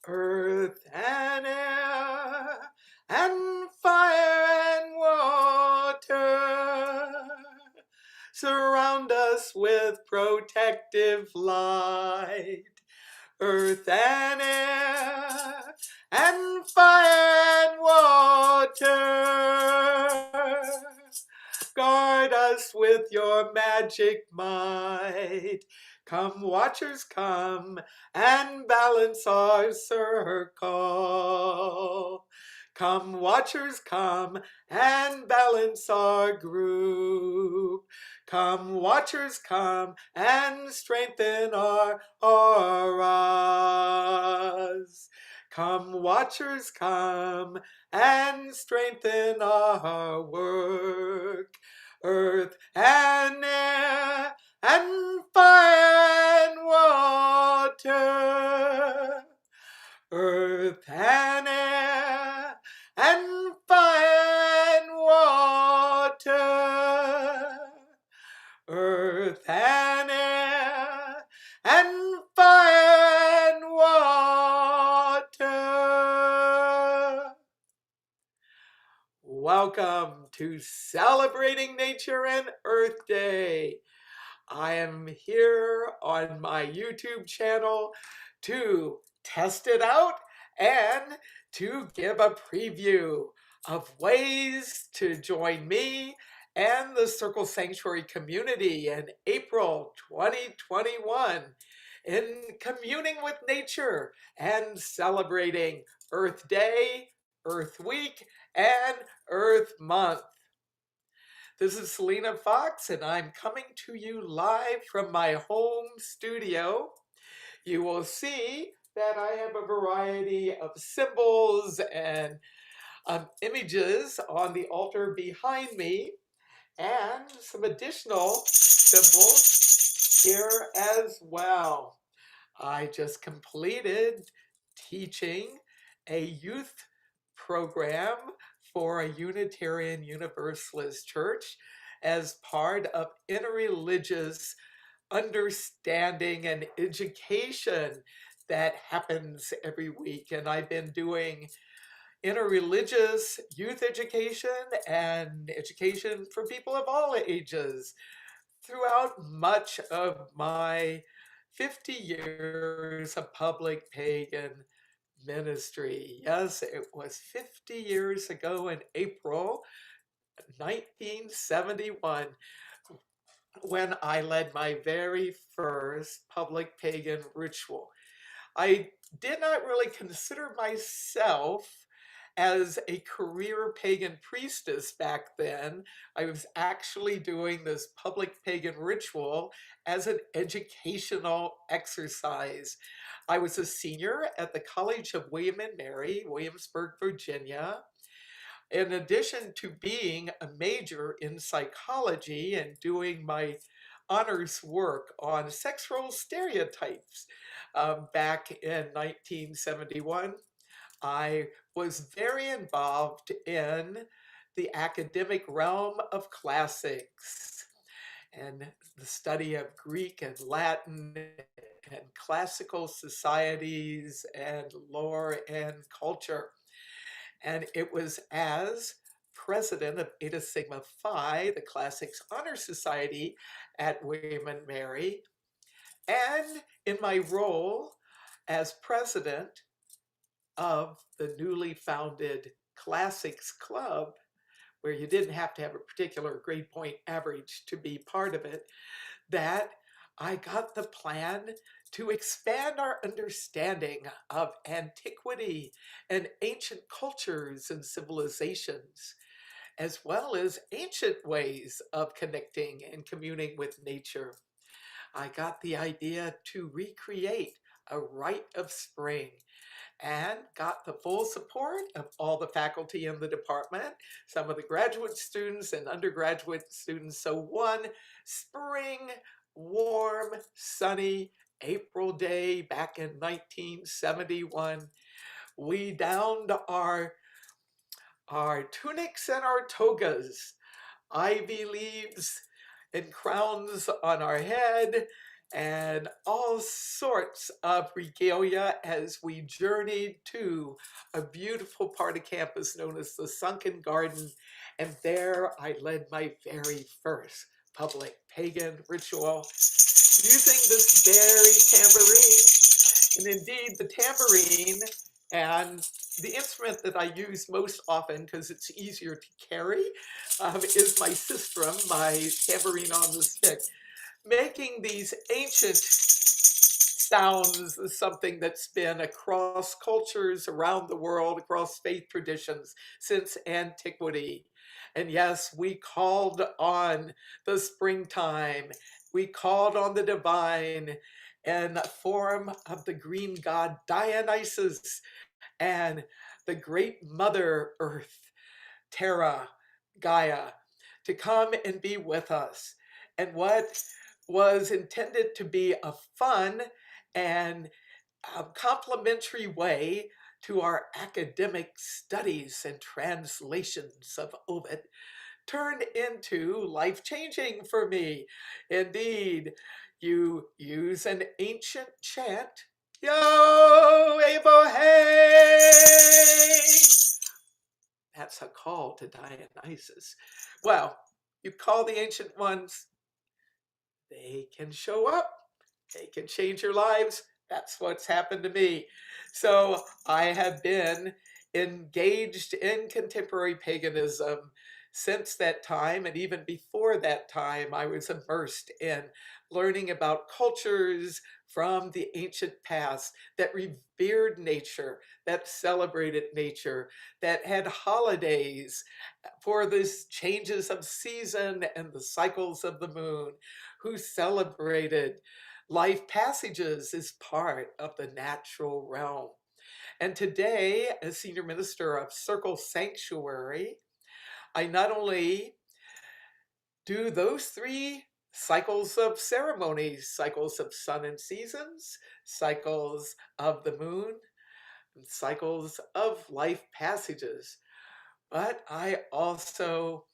Earth and air and fire and water surround us with protective light. Earth and air and fire and water guard us with your magic might. Come, watchers, come and balance our circle. Come, watchers, come and balance our group. Come, watchers, come and strengthen our auras. Come, watchers, come and strengthen our work. Earth and air and fire and water. Earth and air and fire and water. Earth and air and fire and water. Welcome to Celebrating Nature and Earth Day. I am here on my YouTube channel to test it out and to give a preview of ways to join me and the Circle Sanctuary community in April 2021 in communing with nature and celebrating Earth Day, Earth Week, and Earth Month. This is Selena Fox, and I'm coming to you live from my home studio. You will see that I have a variety of symbols and images on the altar behind me, and some additional symbols here as well. I just completed teaching a youth program for a Unitarian Universalist church as part of interreligious understanding and education that happens every week. And I've been doing interreligious youth education and education for people of all ages throughout much of my 50 years of public pagan ministry. Yes, it was 50 years ago in April 1971 when I led my very first public pagan ritual. I did not really consider myself as a career pagan priestess back then. I was actually doing this public pagan ritual as an educational exercise. I was a senior at the College of William and Mary, Williamsburg, Virginia. In addition to being a major in psychology and doing my honors work on sex role stereotypes back in 1971, I was very involved in the academic realm of classics and the study of Greek and Latin and classical societies and lore and culture. And it was as president of Eta Sigma Phi, the Classics Honor Society at William and Mary, and in my role as president of the newly founded Classics Club, where you didn't have to have a particular grade point average to be part of it, that I got the plan to expand our understanding of antiquity and ancient cultures and civilizations, as well as ancient ways of connecting and communing with nature. I got the idea to recreate a rite of spring and got the full support of all the faculty in the department, some of the graduate students and undergraduate students. So one spring, warm, sunny April day back in 1971, we donned our tunics and our togas, ivy leaves and crowns on our head, and all sorts of regalia as we journeyed to a beautiful part of campus known as the Sunken Garden. And there I led my very first public pagan ritual using this very tambourine. And indeed, the tambourine and the instrument that I use most often because it's easier to carry is my sistrum, my tambourine on the stick. Making these ancient sounds is something that's been across cultures around the world, across faith traditions since antiquity. And yes, we called on the springtime, we called on the divine in the form of the green god Dionysus and the great mother earth, Terra, Gaia, to come and be with us. And what was intended to be a fun and complementary way to our academic studies and translations of Ovid turned into life-changing for me. Indeed, you use an ancient chant, Yo, Abo, hey! That's a call to Dionysus. Well, you call the ancient ones, they can show up, they can change your lives. That's what's happened to me. So I have been engaged in contemporary paganism since that time, and even before that time, I was immersed in learning about cultures from the ancient past that revered nature, that celebrated nature, that had holidays for the changes of season and the cycles of the moon, who celebrated life passages as part of the natural realm. And today, as senior minister of Circle Sanctuary, I not only do those three cycles of ceremonies, cycles of sun and seasons, cycles of the moon, and cycles of life passages, but I also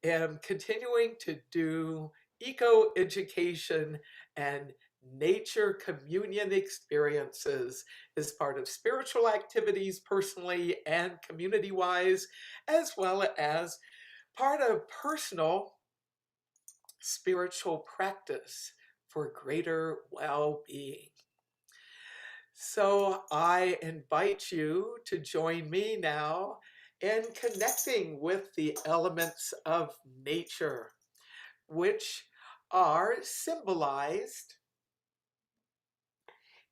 am continuing to do eco education and nature communion experiences as part of spiritual activities personally and community wise, as well as part of personal spiritual practice for greater well being. So I invite you to join me now in connecting with the elements of nature, which are symbolized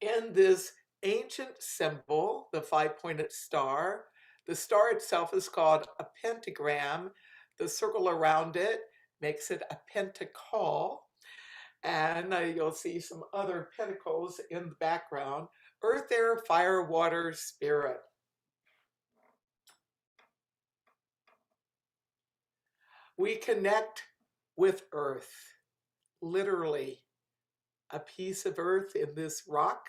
in this ancient symbol, the five-pointed star. The star itself is called a pentagram. The circle around it makes it a pentacle. And you'll see some other pentacles in the background. Earth, air, fire, water, spirit. We connect with earth, literally a piece of earth in this rock.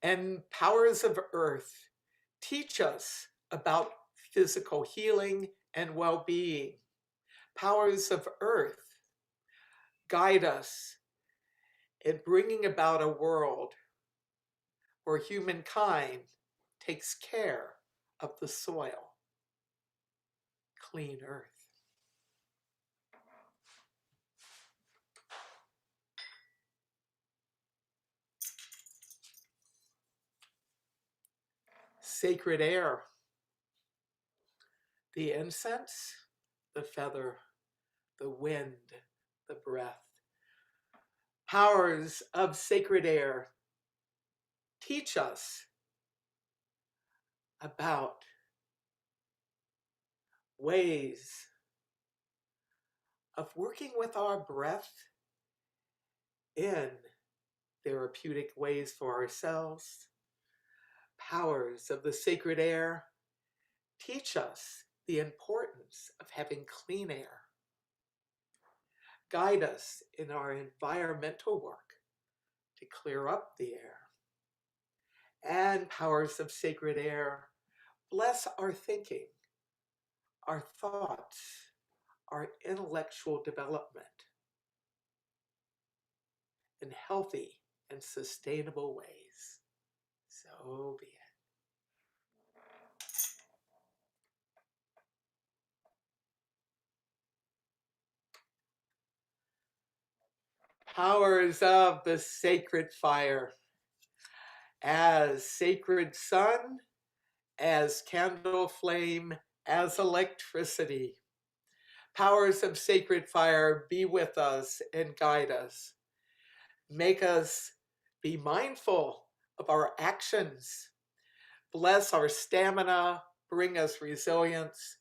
And powers of earth teach us about physical healing and well-being. Powers of earth guide us in bringing about a world where humankind takes care of the soil, clean earth. Sacred air, the incense, the feather, the wind, the breath. Powers of sacred air teach us about ways of working with our breath in therapeutic ways for ourselves. Powers of the sacred air teach us the importance of having clean air. Guide us in our environmental work to clear up the air. And powers of sacred air bless our thinking, our thoughts, our intellectual development. in healthy and sustainable ways. So be it. Powers of the sacred fire, as sacred sun, as candle flame, as electricity. Powers of sacred fire, be with us and guide us. Make us be mindful of our actions. Bless our stamina, bring us resilience,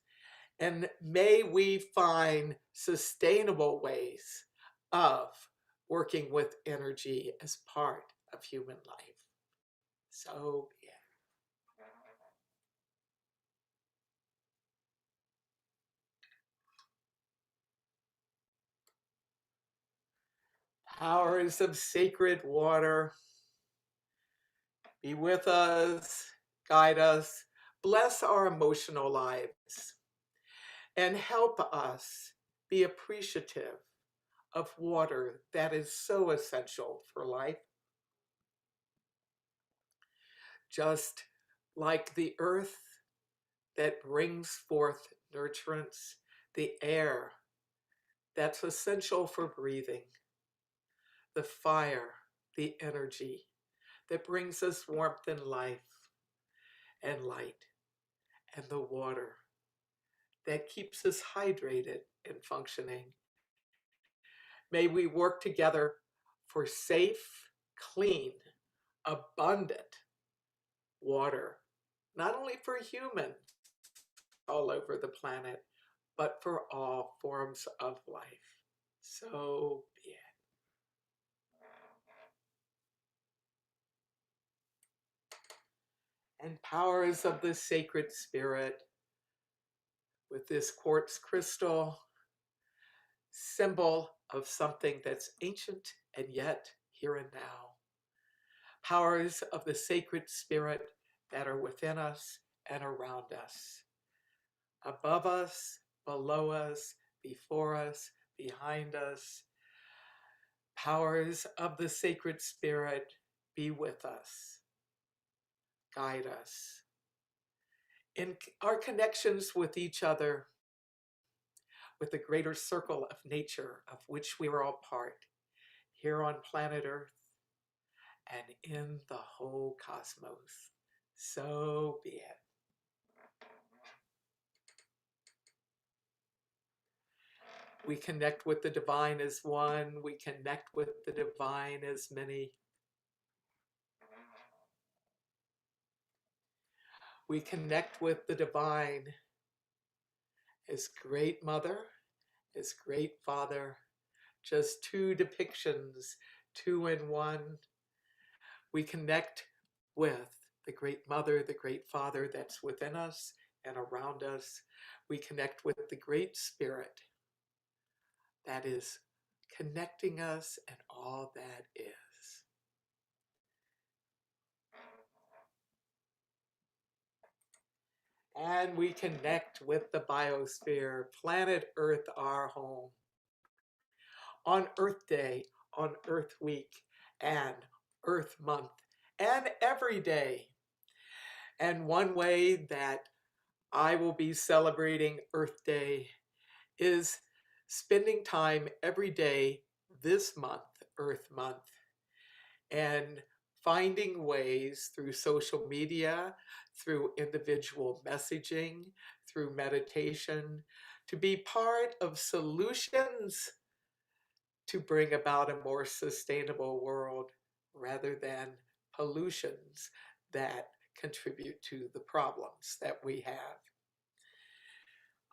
and may we find sustainable ways of working with energy as part of human life. So, yeah. Powers of sacred water, be with us, guide us, bless our emotional lives, and help us be appreciative of water that is so essential for life. Just like the earth that brings forth nurturance, the air that's essential for breathing, the fire, the energy that brings us warmth and life and light, and the water that keeps us hydrated and functioning. May we work together for safe, clean, abundant water, not only for humans all over the planet, but for all forms of life. So be it. And powers of the sacred spirit, with this quartz crystal, symbol of something that's ancient and yet here and now. Powers of the sacred spirit that are within us and around us, above us, below us, before us, behind us. Powers of the sacred spirit, be with us, guide us. In our connections with each other, with the greater circle of nature of which we are all part, here on planet Earth and in the whole cosmos. So be it. We connect with the divine as one. We connect with the divine as many. We connect with the divine as great mother, as great father, just two depictions, two in one. We connect with the great mother, the great father that's within us and around us. We connect with the great spirit that is connecting us and all that is. And we connect with the biosphere, planet Earth, our home, on Earth Day, on Earth Week, and Earth Month, and every day. And one way that I will be celebrating Earth Day is spending time every day this month, Earth Month, and finding ways through social media, through individual messaging, through meditation, to be part of solutions to bring about a more sustainable world rather than pollutions that contribute to the problems that we have.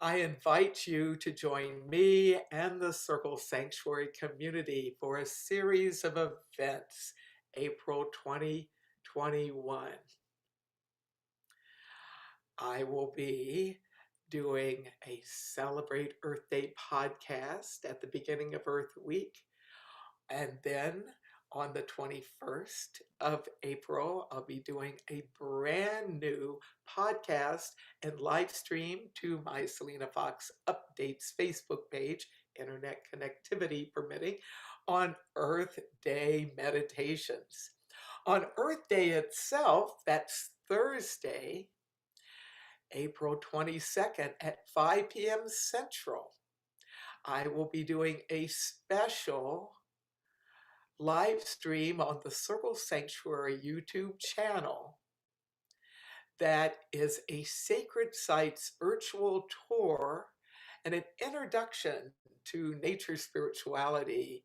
I invite you to join me and the Circle Sanctuary community for a series of events April 2021. I will be doing a Celebrate Earth Day podcast at the beginning of Earth Week. And then on the 21st of April, I'll be doing a brand new podcast and live stream to my Selena Fox Updates Facebook page, internet connectivity permitting, on Earth Day meditations. On Earth Day itself, that's Thursday, April 22nd at 5 p.m. Central, I will be doing a special live stream on the Circle Sanctuary YouTube channel that is a sacred sites virtual tour and an introduction to nature spirituality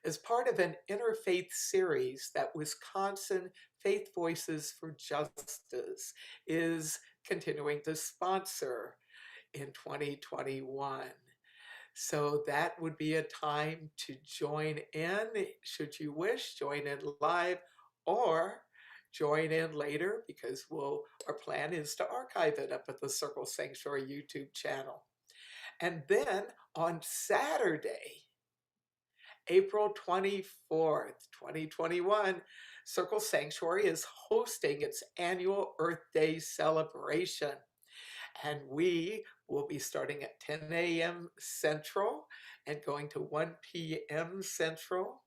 as part of an interfaith series that Wisconsin Faith Voices for Justice is continuing to sponsor in 2021. So that would be a time to join in, should you wish, join in live or join in later because our plan is to archive it up at the Circle Sanctuary YouTube channel. And then on Saturday, April 24th, 2021, Circle Sanctuary is hosting its annual Earth Day celebration. And we will be starting at 10 a.m. Central and going to 1 p.m. Central.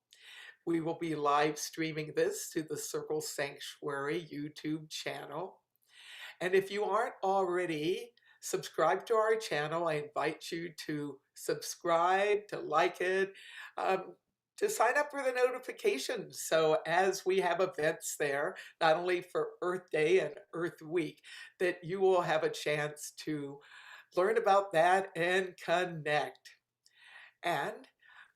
We will be live streaming this to the Circle Sanctuary YouTube channel. And if you aren't already subscribed to our channel, I invite you to subscribe, to like it, to sign up for the notifications. So as we have events there, not only for Earth Day and Earth Week, that you will have a chance to learn about that and connect. And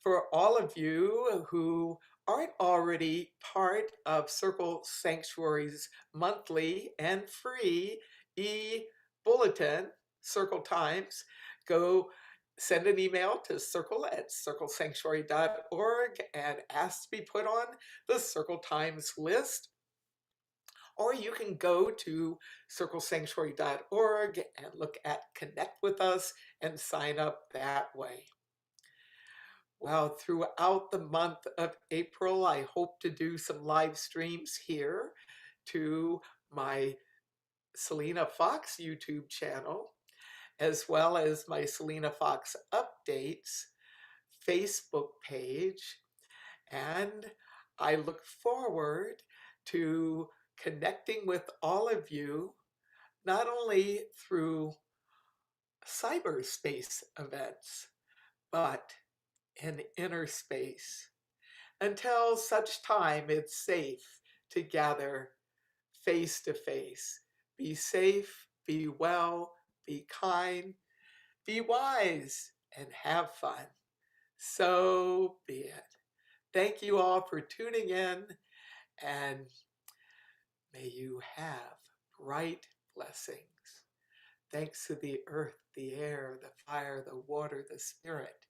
for all of you who aren't already part of Circle Sanctuary's monthly and free e-bulletin, Circle Times, go send an email to circle@circlesanctuary.org and ask to be put on the Circle Times list. Or you can go to circlesanctuary.org and look at Connect with Us and sign up that way. Well, throughout the month of April, I hope to do some live streams here to my Selena Fox YouTube channel, as well as my Selena Fox Updates Facebook page. And I look forward to connecting with all of you, not only through cyberspace events, but in inner space, until such time it's safe to gather face to face. Be safe, be well, be kind, be wise, and have fun. So be it. Thank you all for tuning in, and may you have bright blessings. Thanks to the earth, the air, the fire, the water, the spirit,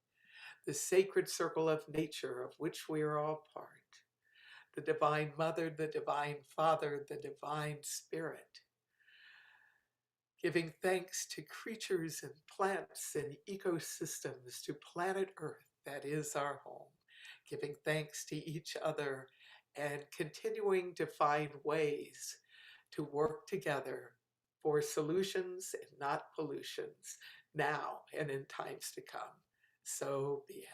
the sacred circle of nature of which we are all part, the Divine Mother, the Divine Father, the Divine Spirit, giving thanks to creatures and plants and ecosystems, to planet Earth that is our home, giving thanks to each other and continuing to find ways to work together for solutions and not pollutions now and in times to come. So be it.